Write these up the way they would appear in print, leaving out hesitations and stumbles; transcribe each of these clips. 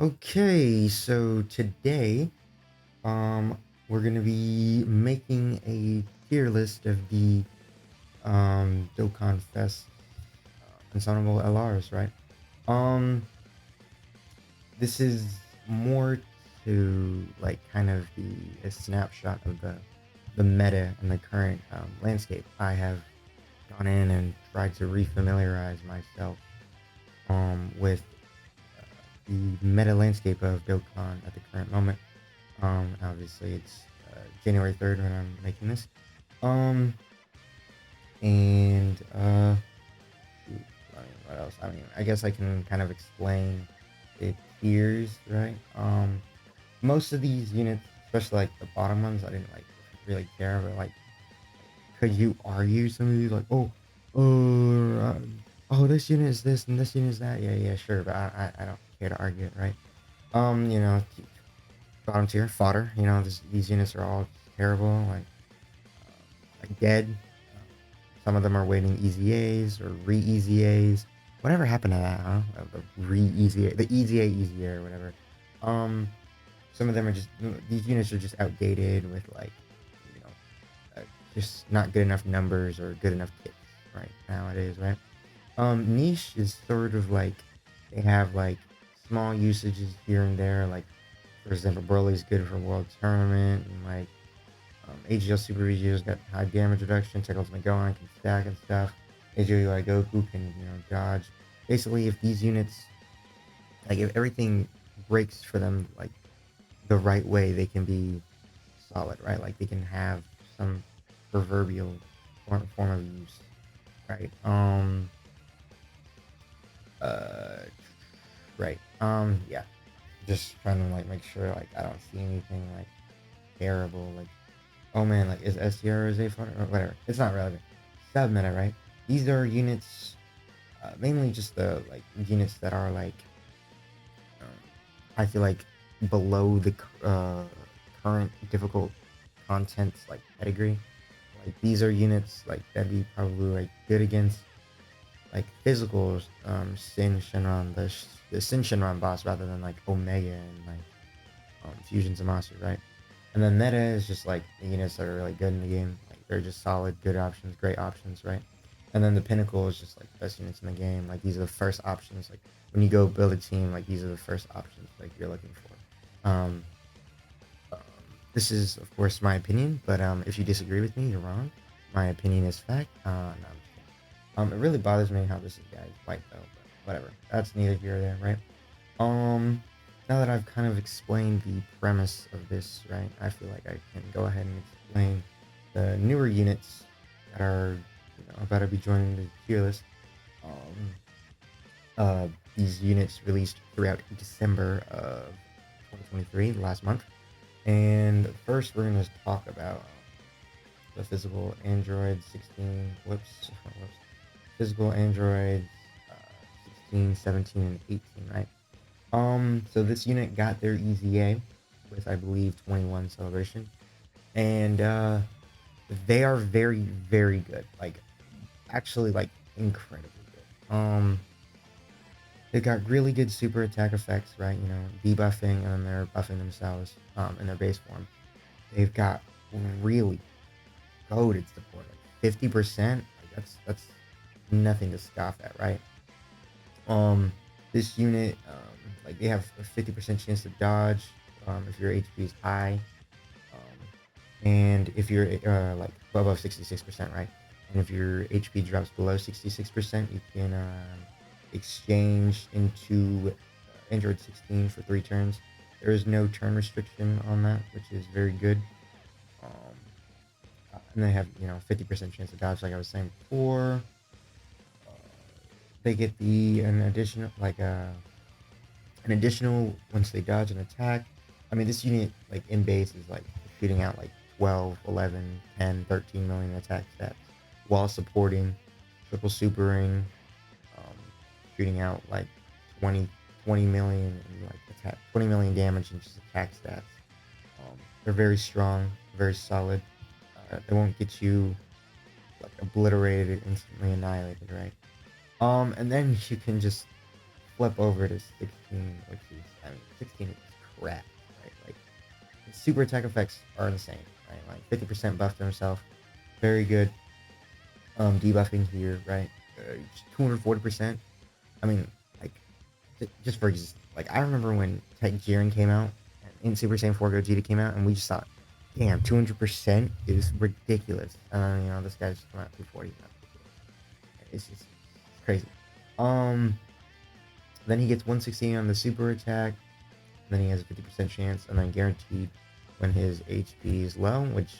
Okay, so today, um, we're gonna be making a tier list of the Dokkan Fest Summonable LRs, right? Um, this is more to like kind of be a snapshot of the meta and the current landscape. I have gone in and tried to refamiliarize myself with the meta landscape of Dokkan at the current moment. Obviously it's January 3rd when I'm making this. Um, and shoot, I mean, what else? I mean, I guess I can kind of explain the tiers, right? Most of these units, especially like the bottom ones, I didn't like really care, but like, could you argue some of these like, oh, this unit is this and this unit is that? Yeah, yeah, sure, but I don't care to argue it, right? You know, bottom tier fodder. You know, these units are all terrible, like dead. Some of them are waiting easy A's or re-easy A's. Whatever happened to that, huh? The re-easy A, the easy A, easy A, or whatever. Um, some of them are just these units are just outdated with like, you know, just not good enough numbers or good enough kits right nowadays, right? Niche is sort of like they have like small usages here and there, like for example, Broly's good for World Tournament, and like AGL Super VGO's got high damage reduction. Tech Ultimate Gohan can stack and stuff. AGL Goku can dodge. Basically, if these units like if everything breaks for them like the right way, they can be solid, right? Like they can have some proverbial form of use, right? Uh, right. Yeah. Just trying to like make sure like I don't see anything like terrible. Like, oh man, like is STR or Z fun or whatever? It's not relevant. Sub meta, right? These are units, mainly just the like units that are like, um, I feel like below the current difficult contents like pedigree. Like these are units like that'd be probably like good against like physical Sin Shenron, the Sin Shenron boss rather than like Omega and like fusions and monsters, right? And then meta is just like the units that are really good in the game. Like they're just solid, good options, great options, right? And then the pinnacle is just like the best units in the game. Like these are the first options. Like when you go build a team, like these are the first options like you're looking for. Um, this is of course my opinion, but if you disagree with me, you're wrong. My opinion is fact. No, I'm just kidding. It really bothers me how this guy is white though, but whatever. That's neither here or there, right? Um, Now that I've kind of explained the premise of this, right, I feel like I can go ahead and explain the newer units that are, about to be joining the tier list. Um, these units released throughout December of 2023, last month. And first, we're going to talk about the physical Android 16, physical Android 16, 17, and 18, right? So this unit got their EZA with, I believe, 21 celebration, and they are very, very good. Like, actually, like incredibly good. They got really good super attack effects, right? You know, debuffing and they're buffing themselves in their base form. They've got really goaded support, like 50%. Like that's nothing to scoff at, right? Um, this unit, like they have a 50% chance to dodge if your HP is high, and if you're like above 66%, right? And if your HP drops below 66%, you can exchange into Android 16 for 3 turns. There is no turn restriction on that, which is very good. Um, and they have 50% chance to dodge, like I was saying before. Uh, they get an additional once they dodge an attack. I mean, this unit like in base is like shooting out like 12, 11, 10, 13 million attack stats while supporting triple supering, um, shooting out like 20, 20 million and like attack 20 million damage in just attack stats. They're very strong, very solid. They won't get you like obliterated, instantly annihilated, right? And then you can just flip over to 16, which is, I mean, super attack effects are insane, right? Like 50% buff to himself, very good. Debuffing here, right? 240%. I mean, like, just for like, I remember when Tech Jiren came out and Super Saiyan 4 Gogeta came out, and we just thought, damn, 200% is ridiculous. This guy's just come out 240. It's just crazy. Then he gets 116 on the super attack. Then he has a 50% chance, and then guaranteed when his HP is low, which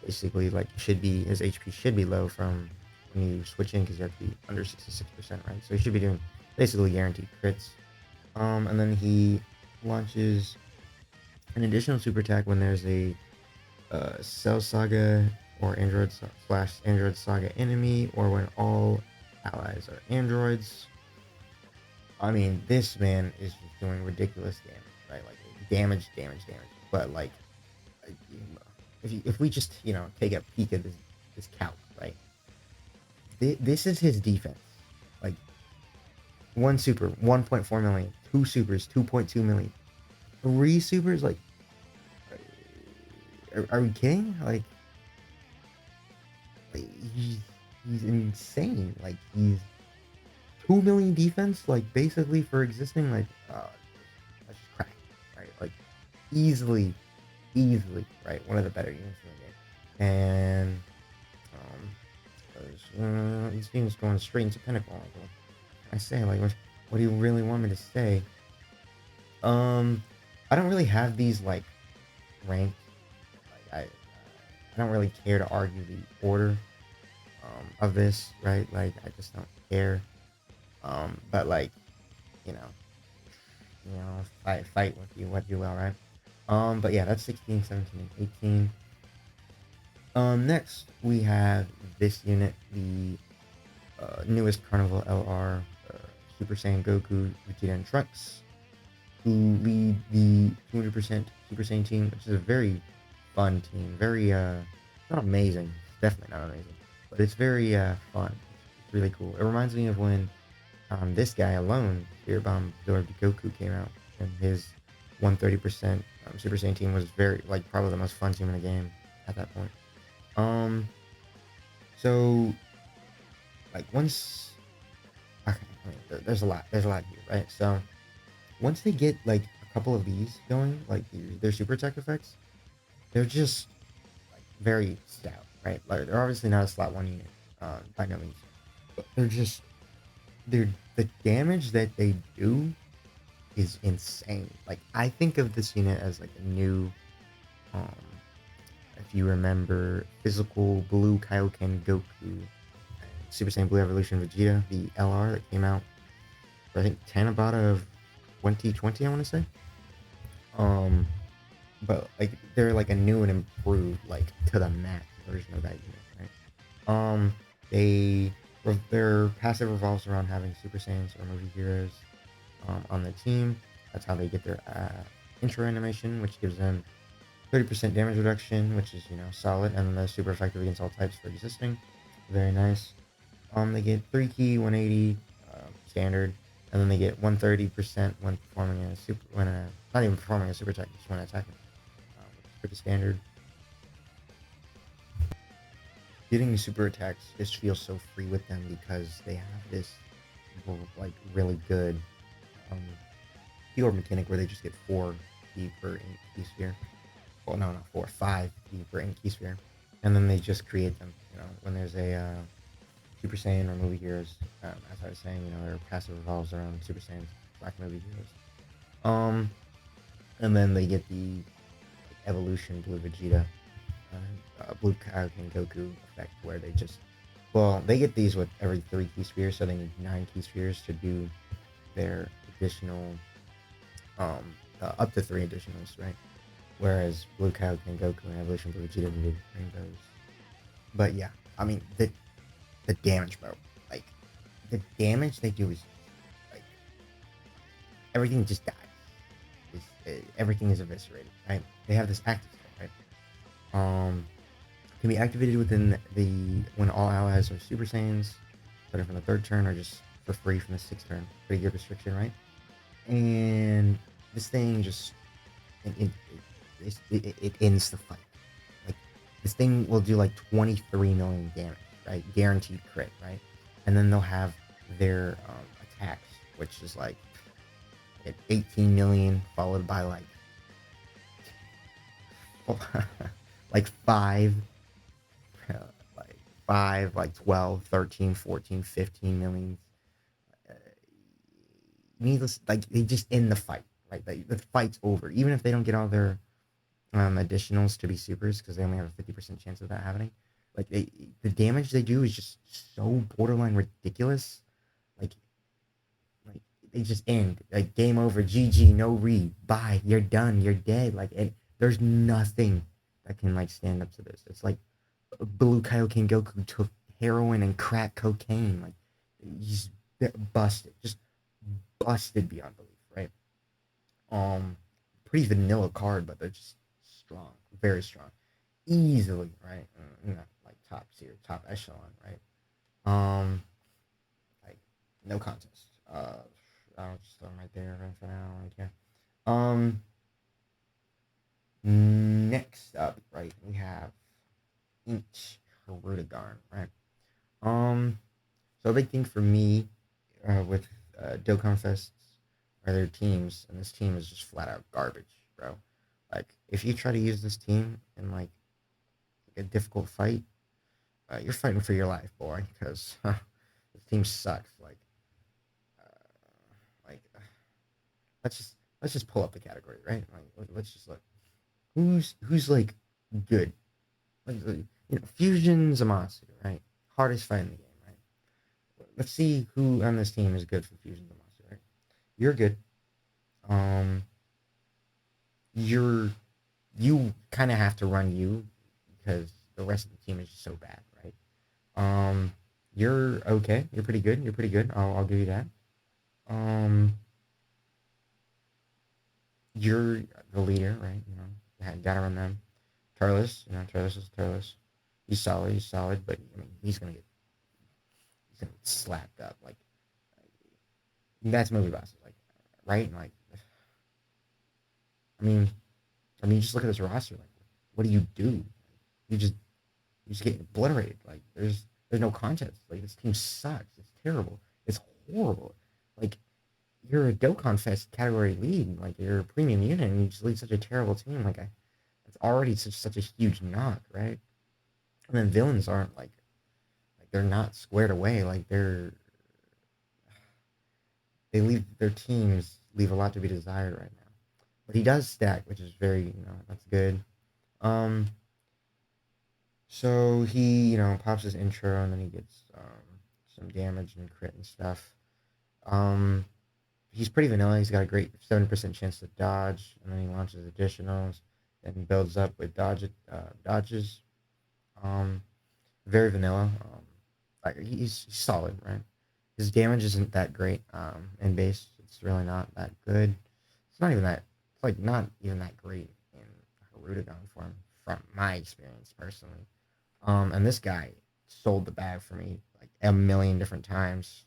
basically like his HP should be low from when you switch in, because you have to be under 66%, right? So he should be doing basically guaranteed crits. And then he launches an additional super attack when there's a Cell Saga or Android Saga enemy, or when all allies are androids. I mean, this man is just doing ridiculous damage, right? Like damage. But like, if we just take a peek at this calc, right? This is his defense. Like, one super, 1.4 million. Two supers, 2.2 million. Three supers, like, are we kidding? Like he's insane. Like, he's 2 million defense, like, basically for existing. Like, that's just crack, right? Like, easily, right? One of the better units in the game. And these teams going straight into pinnacle. Like, what I say, like, what do you really want me to say? I don't really have these like ranked. Like, I don't really care to argue the order of this, right? Like, I just don't care. But like, fight with you what you will, right? But yeah, that's 16, 17, and 18. Next we have this unit, the newest Carnival LR, Super Saiyan Goku, Vegeta, and Trunks, who lead the 200% Super Saiyan team, which is a very fun team. Very not amazing, definitely not amazing, but it's very fun. It's really cool. It reminds me of when this guy alone, Spirit Bomb absorbed Goku, came out, and his 130% Super Saiyan team was very, like, probably the most fun team in the game at that point. So like, once, okay, I mean, there's a lot here, right? So once they get like a couple of these going, like their super attack effects, they're just like very stout, right? Like, they're obviously not a slot 1 unit, by no means, but the damage that they do is insane. Like, I think of this unit as like a new, if you remember, physical blue Kaioken Goku, Super Saiyan Blue Evolution Vegeta, the LR that came out for, I think, Tanabata of 2020, I want to say. But like, they're like a new and improved, like, to the max version of that unit, right? Their passive revolves around having Super Saiyans or movie heroes on their team. That's how they get their intro animation, which gives them 30% damage reduction, which is solid, and then they're super effective against all types for existing. Very nice. They get 3 key, 180 standard, and then they get 130% when performing not even performing a super attack, just when attacking, which is pretty standard. Getting super attacks just feels so free with them, because they have this like really good keyword mechanic where they just get 4 key per key sphere. Well, no, not 4, 5 key per key sphere, and then they just create them. When there's a Super Saiyan or movie heroes, as I was saying, their passive revolves around Super Saiyans, black movie heroes. And then they get the evolution Blue Vegeta, Blue Kaioken Goku effect, where they get these with every 3 key spheres, so they need 9 key spheres to do their additional, up to 3 additionals, right? Whereas Blue Kaioken Goku and Evolution Blue Vegeta needed rainbows. But yeah, I mean, the damage, bro. Like, the damage they do is, like, everything just dies. Everything is eviscerated, right? They have this active skill, right? Can be activated when all allies are Super Saiyans, starting from the 3rd turn, or just for free from the 6th turn. Pretty good restriction, right? And this thing just, it ends the fight. Like this thing will do like 23 million damage, right? Guaranteed crit, right? And then they'll have their attacks, which is like at 18 million, followed by like uh, five, like 12, 13, 14, 15 million. Uh, Needless, like they just end the fight, right? Like the fight's over. Even if they don't get all their additionals to be supers, because they only have a 50% chance of that happening. Like the damage they do is just so borderline ridiculous. Like like they just end. Like game over, GG, no read, bye, you're done, you're dead. Like there's nothing that can like stand up to this. It's like Blue Kaioken Goku took heroin and crack cocaine. Like he's busted, just busted beyond belief, right? Um, Pretty vanilla card, but they're just strong, very strong, easily, right? Like top tier, top echelon, right? Um, like no contest. I'll just throw them right there right for now. Right here. Um, Next up, right, we have Inch Hirudegarn, right? Um, so a big thing for me with Dokkanfest are their teams, and this team is just flat out garbage, bro. Like, if you try to use this team in like a difficult fight, you're fighting for your life, boy, because this team sucks. Like, let's just pull up the category, right? Like, let's just look who's like good. Fusion Zamasu, right? Hardest fight in the game, right? Let's see who on this team is good for Fusion Zamasu, right? You're good. Um, you're you kind of have to run you because the rest of the team is just so bad, right? You're okay. You're pretty good. You're pretty good. I'll give you that. Um, you're the leader, right? Gotta run them. Turles, Turles is Turles. He's solid. He's solid, but I mean, he's gonna get slapped up. Like that's movie bosses, like right? Like I mean, just look at this roster. Like, what do? You just you just get obliterated. Like there's no contest. Like this team sucks. It's terrible. It's horrible. Like you're a Dokkan Fest category lead. Like you're a premium unit, and you just lead such a terrible team. It's already such a huge knock, right? And then villains aren't like they're not squared away. Like they leave their teams leave a lot to be desired right now. But he does stack, which is very that's good. Um, so he pops his intro and then he gets some damage and crit and stuff. Um, he's pretty vanilla. He's got a great 70% chance to dodge, and then he launches additionals and builds up with dodges. Um, Very vanilla. Like he's solid, right? His damage isn't that great. In base, it's really not that good. It's not even that. It's like not even that great in Hirudegarn form, from my experience personally. And this guy sold the bag for me like a million different times.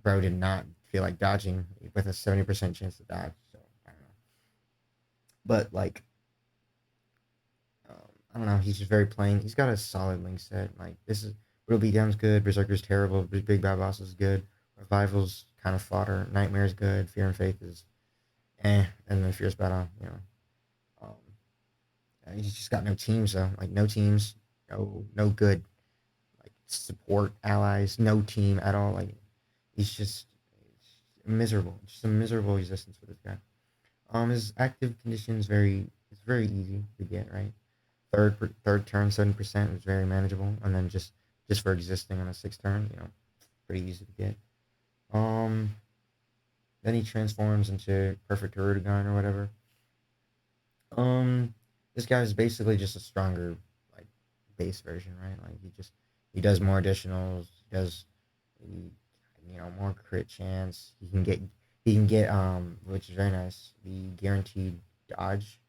Bro did not feel like dodging with a 70% chance to dodge. So I don't know, but like I don't know. He's just very plain. He's got a solid link set. Like this is Real Beatdown's good. Berserker's terrible. Big Bad Boss is good. Revival's kind of fodder. Nightmare's good. Fear and Faith is and then Fierce Battle. He's just got no teams though. Like no teams, no good like support allies. No team at all. Like he's just miserable. Just a miserable existence for this guy. His active condition is it's very easy to get right. Third turn 7% is very manageable, and then just for existing on a sixth turn, pretty easy to get. Um, then he transforms into Perfect Hirudegarn or whatever. Um, this guy is basically just a stronger like base version, right? Like he does more additionals, he, more crit chance. He can get which is very nice. The guaranteed dodge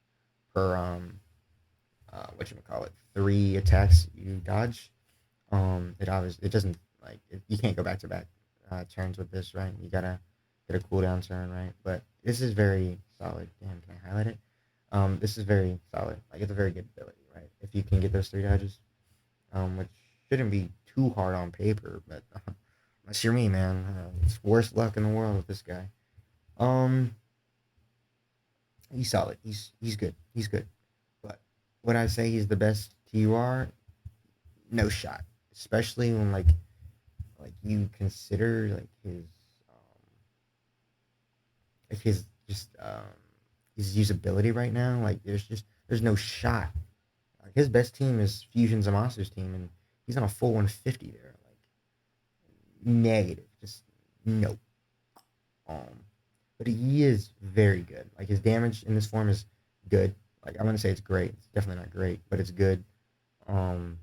per what you call it, 3 attacks you dodge. It doesn't you can't go back to back turns with this, right? You gotta get a cooldown turn, right? But this is very solid. Damn, can I highlight it? This is very solid. Like it's a very good ability, right? If you can get those three dodges, which shouldn't be too hard on paper, but unless you're me, man, it's worst luck in the world with this guy. Um, he's solid. He's good. He's good. But would I say he's the best TUR? No shot. Especially when like you consider like his just his usability right now. Like there's no shot. Like his best team is Fusion Zamasu's team, and he's on a full 150 there. Like negative, just no. Um, but he is very good. Like his damage in this form is good. Like I wouldn't say it's great. It's definitely not great, but it's good. Um,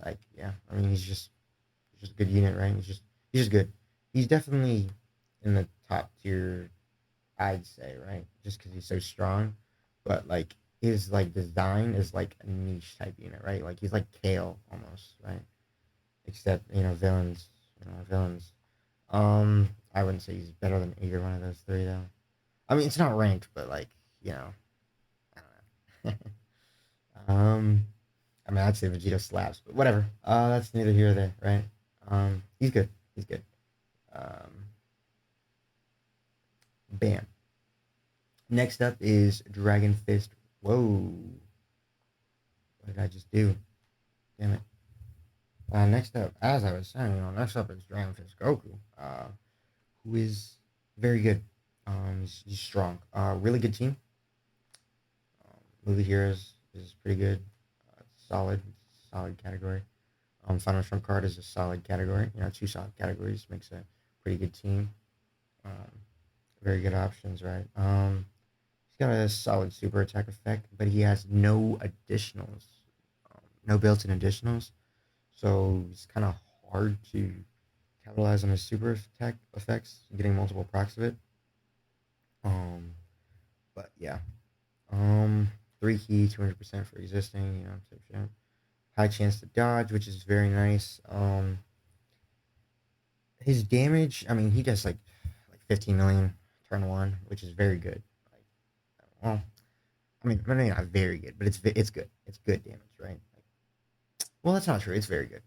like yeah, I mean he's just a good unit, right? He's just good. He's definitely in the top tier, I'd say, right? Just because he's so strong. But like his like design is like a niche type unit, right? Like he's like Kale almost, right? Except villains, villains. I wouldn't say he's better than either one of those three though. I mean, it's not ranked, but like you know, I don't know. I mean, I'd say Vegeta slaps, but whatever. That's neither here or there, right? He's good. He's good. Um, bam. Next up is Dragon Fist. Whoa, what did I just do? Damn it. Next up, as I was saying, next up is Dragon Fist Goku, who is very good. He's strong. Really good team. Movie Heroes is pretty good. Solid, solid category. Final Trump Card is a solid category. Two solid categories makes a pretty good team. Um, very good options, right? He's got a solid super attack effect, but he has no additionals, no built-in additionals. So it's kind of hard to capitalize on his super attack effects, getting multiple procs of it. Um, but yeah, um, three key, 200% for existing, type shit. High chance to dodge, which is very nice. His damage, I mean, he does like 15 million turn one, which is very good. Like, well, I mean, maybe not very good, but it's good. It's good damage, right? Like, well, that's not true. It's very good,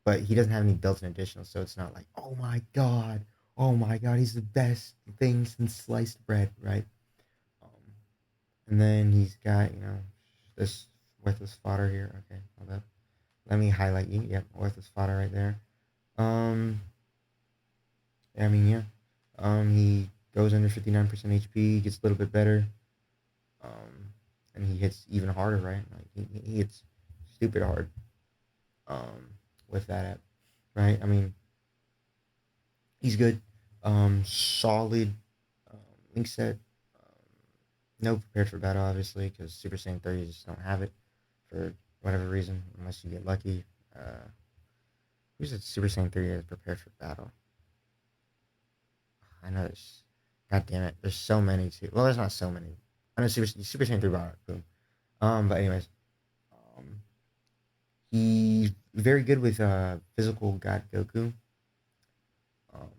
but he doesn't have any built-in additional, so it's not like, oh my god, he's the best thing since sliced bread, right? Um, and then he's got this worthless fodder here. Okay, hold up. Let me highlight you. Yep, worthless fodder right there. Um, I mean, yeah. He goes under 59% HP, gets a little bit better. Um, and he hits even harder, right? Like he hits stupid hard. Um, with that app, right? I mean, he's good. Solid. Um, link set. No prepared for battle, obviously, because Super Saiyan 30 just don't have it for whatever reason, unless you get lucky. Uh, who's a Super Saiyan 30 that's prepared for battle? I know there's. God damn it, there's so many too. Well, there's not so many. I know Super Saiyan 3 battle. Boom. But anyways, um, he's very good with physical God Goku. Um,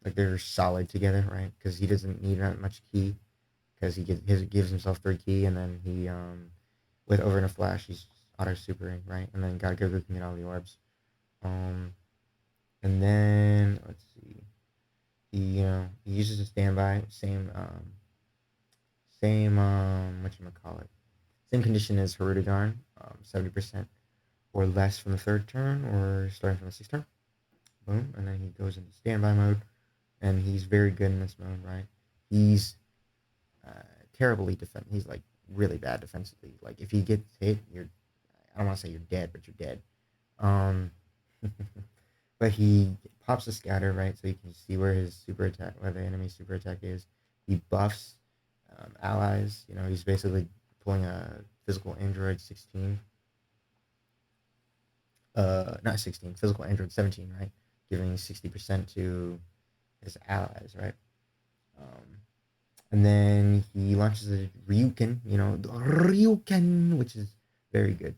like they're solid together, right? Because he doesn't need that much ki because gives himself 3 ki, and then he with over in a flash he's auto supering, right? And then God Goku can get all the orbs. Um, and then let's see, he uses a standby, same what you call it, same condition as Hirudegarn, 70% or less from the third turn or starting from the sixth turn. Boom, and then he goes into standby mode, and he's very good in this mode, right? He's uh, terribly defend. He's like really bad defensively. Like if he gets hit, you're I don't want to say you're dead, but you're dead. Um, but he pops a scatter, right, so you can see where his super attack, where the enemy super attack is. He buffs allies. He's basically pulling a physical android 16. Not 16, physical android 17, right, giving 60% to his allies, right. Um, and then he launches a Ryuken, the Ryuken, which is very good.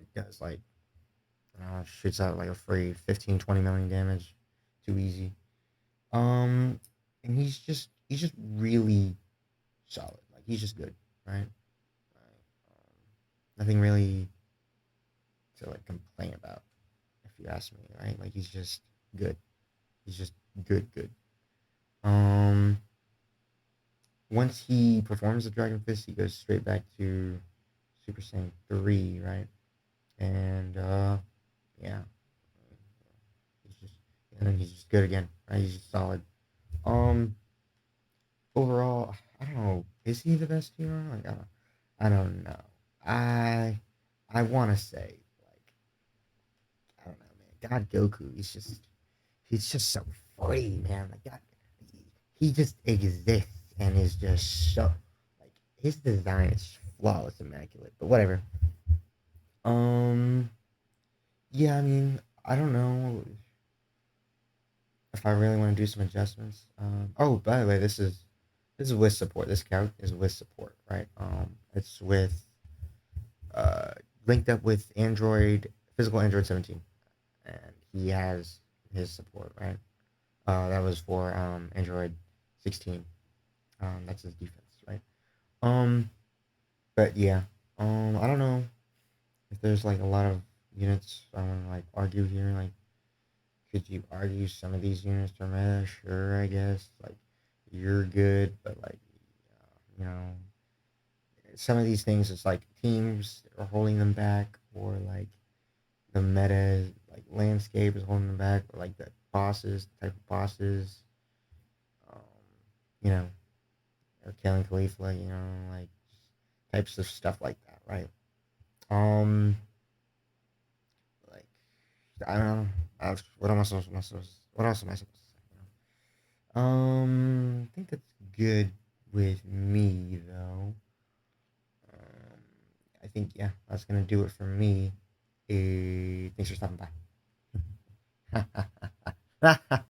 It does shoots out like a free 15, 20 million damage. Too easy. Um, and and he's just really solid. Like he's just good, right? Nothing really to like complain about, if you ask me, right? Like he's just good. He's just good, good. Um, Once he performs the Dragon Fist, he goes straight back to Super Saiyan 3, right? And yeah, he's just and then he's just good again, right? He's just solid. Um, Overall, I don't know. Is he the best hero? Like I don't know. I I want to say like I don't know, man. God Goku, he's just so free, man. Like God, he just exists and is just so like his design is flawless, immaculate. But whatever. Um, yeah, I mean, I don't know if I really want to do some adjustments. Oh, by the way, this is with support. This count is with support, right? It's with uh linked up with Android physical Android 17, and he has his support, right? That was for Android 16. That's his defense, right? Um, but yeah, I don't know if there's like a lot of units I want to like argue here. Like, could you argue some of these units are meta? Sure, I guess. Like, you're good, but like, you know, some of these things, it's like teams are holding them back, or like the meta, like landscape is holding them back, or like the bosses, type of bosses, um, you know, or killing Khalifa, like types of stuff like that, right? Um, like I don't know. What am I supposed? What else am I supposed to say? I think that's good with me though. Um, I think yeah, that's gonna do it for me. Thanks for stopping by.